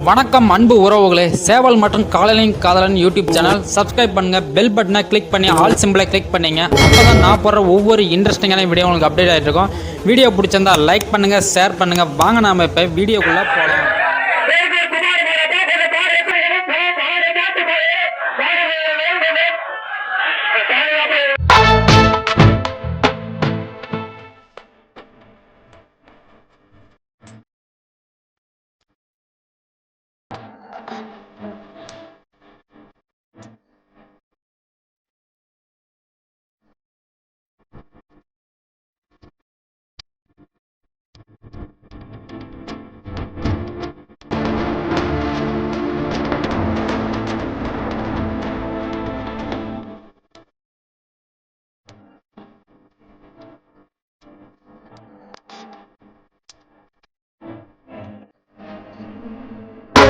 வணக்கம் அன்பு உறவுகளே, சேவல் மற்றும் காலையின் காதலன் யூடியூப் சேனல் சப்ஸ்கிரைப் பண்ணுங்க, பெல் பட்டனை கிளிக் பண்ணி ஆல் சிம்பிளை கிளிக் பண்ணீங்க. அப்பதான் நான் போடுற ஒவ்வொரு இன்ட்ரெஸ்டிங்கான வீடியோ உங்களுக்கு அப்டேட் ஆகிட்டு இருக்கும். வீடியோ பிடிச்சிருந்தா லைக் பண்ணுங்க, ஷேர் பண்ணுங்க. வாங்க நாம இப்போ வீடியோக்குள்ள போகலாம்.